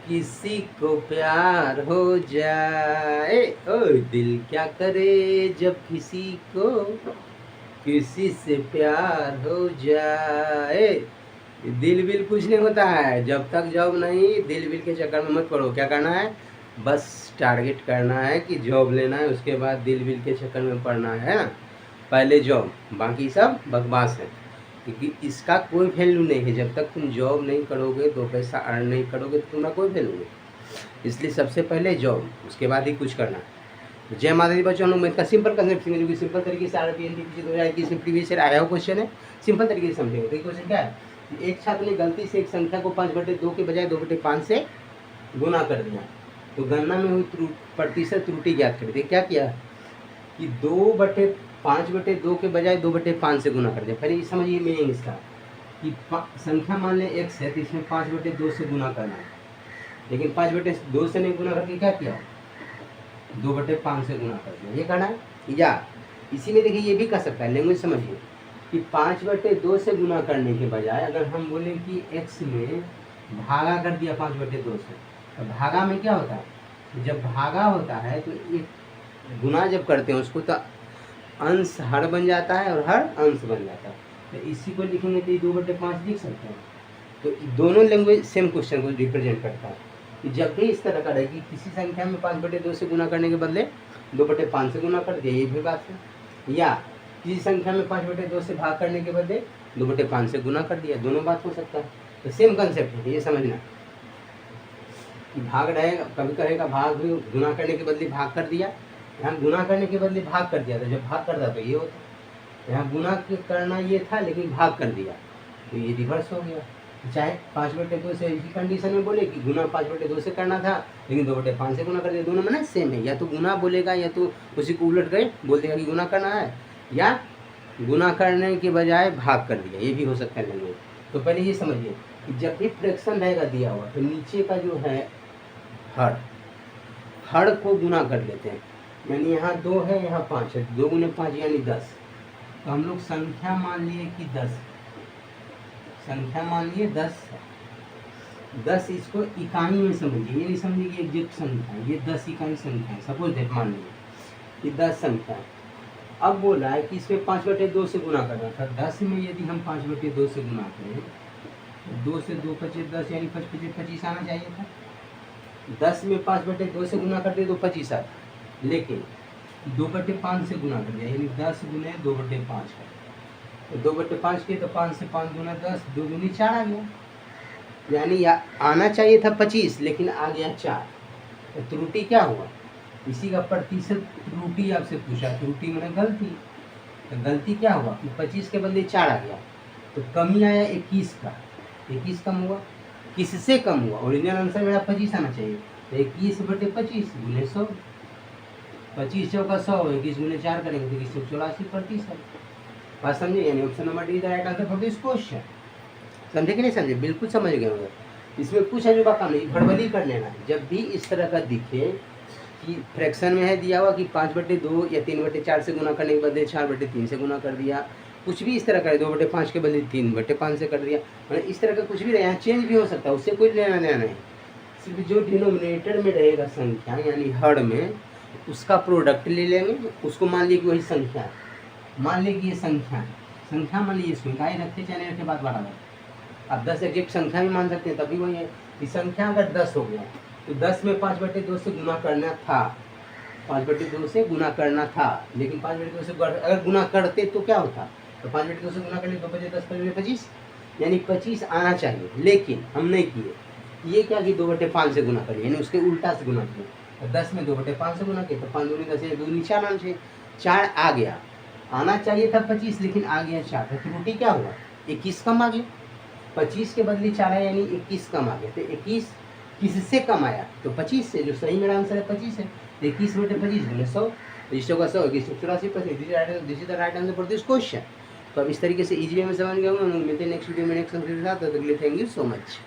किसी को प्यार हो जाए, ओ दिल क्या करे जब किसी को किसी से प्यार हो जाए। दिल विल कुछ नहीं होता है, जब तक जॉब नहीं, दिल विल के चक्कर में मत पड़ो। क्या करना है, बस टारगेट करना है कि जॉब लेना है, उसके बाद दिल विल के चक्कर में पड़ना है ना। पहले जॉब, बाकी सब बकवास है, क्योंकि इसका कोई वैल्यू नहीं है। जब तक तुम जॉब नहीं करोगे, दो पैसा अर्न नहीं करोगे, तो तुम्हारा कोई वैल्यू नहीं। इसलिए सबसे पहले जॉब, उसके बाद ही कुछ करना है। तो जय माता दी बच्चों, हम मैथ का सिंपल कंसेप्ट सीखेंगे, जो कि सिंपल तरीके से RPNT 2021 में प्रीवियस ईयर आया हुआ क्वेश्चन है। सिंपल तरीके से समझेंगे। तो क्वेश्चन क्या है, एक छात्र ने गलती से एक संख्या को 5/2 के बजाय 2/5 से गुना कर दिया। तो गणना में हुई प्रतिशत त्रुटि ज्ञात करें। क्या किया कि 5/2 के बजाय 2/5 से गुना कर दिया। पहले ये समझिए मीनिंग इसका, कि संख्या मान लें x है, तो इसमें 5/2 से गुना करना है, लेकिन 5/2 से नहीं गुना करके क्या किया, 2/5 से गुना कर दिया। ये करना है। या इसी में देखिए ये भी कर सकता है, लैंग्वेज समझिए कि 5/2 से गुना करने के बजाय अगर हम बोले कि x में भागा कर दिया 5/2 से, तो भागा में क्या होता है, जब भागा होता है तो एक गुना जब करते हैं उसको, तो अंश हर बन जाता है और हर अंश बन जाता है। तो इसी को लिखेंगे तो ये 2/5 लिख सकते हैं। तो दोनों लैंग्वेज सेम क्वेश्चन को रिप्रेजेंट करता है कि जब भी इस तरह का रहे कि किसी संख्या में 5/2 से गुना करने के बदले 2/5 से गुना कर दिया, ये भी बात है। या किसी संख्या में 5/2 से भाग करने के बदले 2/5 से गुना कर दिया, दोनों बात हो सकता है। तो सेम कंसेप्ट है, ये समझना कि भाग रहेगा, कभी कहेगा भाग भी गुना करने के बदले भाग कर दिया, यहाँ गुना करने के बदले भाग कर दिया था। जब भाग करता तो ये होता, यहाँ गुना करना ये था लेकिन भाग कर दिया, तो ये रिवर्स हो गया। चाहे 5/2 से इसी कंडीशन में बोले कि गुना 5/2 से करना था, लेकिन 2/5 से गुना कर दिया, दोनों में ना सेम है। या तो गुना बोलेगा या तो उसी को उलट कर बोल देगा कि गुना करना है, या गुना करने के बजाय भाग कर दिया, ये भी हो सकता है लैंग्वेज। तो पहले ये समझिए कि जब भी फ्रैक्शन रहेगा दिया हुआ, तो नीचे का जो है हर को गुना कर लेते हैं। यानी यहाँ 2 है, यहाँ 5 है, 2 × 5 यानी 10। तो हम लोग संख्या मान लिए कि 10, संख्या मान लिए 10 है। 10 इसको इकाई में समझिए, ये नहीं समझिए कि एग्जैक्ट संख्या है, ये 10 इकाई संख्या है। सपोज दैट मान लीजिए कि 10 संख्या है। अब बोला है कि इसमें 5/2 से गुना करना था। 10 में यदि हम 5/2 से गुना करें, 2 से 2 25 10, यानी 25 आना चाहिए था। 10 में 5/2 से गुना करते तो 25 आता, लेकिन 2/5 से गुना कर दिया, यानी 10 गुने 2/5 है। तो 2/5 के तो 5 से 5 गुना 10, 2 दूनी 4 आ गया। यानी आना चाहिए था 25, लेकिन आ गया 4। तो त्रुटि क्या हुआ, इसी का प्रतिशत त्रुटि आपसे पूछा। त्रुटि मैंने गलती, तो गलती क्या हुआ कि 25 के बदले 4 आ गया, तो कमी आया 21 का। 21 कम हुआ, किससे कम हुआ, ओरिजिनल आंसर मेरा 25 आना चाहिए। तो 21/25 गुने 100, 25 चौका 100, 21 गुने 4 करेंगे तो 184%। बात समझे, यानी option number D the right answer for this question. समझे कि नहीं समझे, बिल्कुल समझ गए होंगे। इसमें कुछ अजूबा काम नहीं, गड़बड़ी कर लेना है। जब भी इस तरह का दिखे कि फ्रैक्शन में है दिया हुआ कि 5/2 या 3/4 से गुना करने के बदले 4/3 से गुना कर दिया, कुछ भी इस तरह का 2/5 के बदले 3/5 से कर दिया, मतलब इस तरह का कुछ भी यहाँ चेंज भी हो सकता है, उससे कोई लेना देना नहीं। सिर्फ जो डिनोमिनेटर में रहेगा संख्या, यानी हर में, उसका प्रोडक्ट ले लेंगे, उसको मान लीजिए कि वही संख्या है। मान लीजिए कि ये संख्या है, संख्या मान लीजिए इसमें इकाई रखते चाहे नहीं रखे, बात बराबर। आप 10 एग्जैक्ट संख्या भी मान सकते हैं, तभी वही है कि संख्या अगर 10 हो गया, तो 10 में 5/2 से गुना करना था, 5/2 से गुना करना था, लेकिन 5/2 से अगर गुना करते तो क्या होता, तो 5/2 से गुना करने 2 × 10 = 25, यानी 25 आना चाहिए, लेकिन हम नहीं किए। ये क्या कि 2/5 से गुना करिए, यानी उसके उल्टा से गुना किए। तो 10 में 2/5 से गुना किए, तो 5 दूनी 10, 2 दूनी 4 आना चाहिए। 4 आ गया, आना चाहिए था 25, लेकिन आ गया 4। तो त्रुटि क्या हुआ, 21 कम आ गया। 25 के बदले 4 आया, यानी 21 कम आ गया। तो 21 किससे कम आया, तो 25 से, जो सही मेरा आंसर है 25 है। 21/25 गुने 100, रजिस्टर का 100, 184%। This is the right answer for this question. तो अब इस तरीके से इजी वे में समझ गए होंगे। हम लोग मिलते हैं नेक्स्ट वीडियो में नेक्स्ट के साथ। तो थैंक यू सो मच।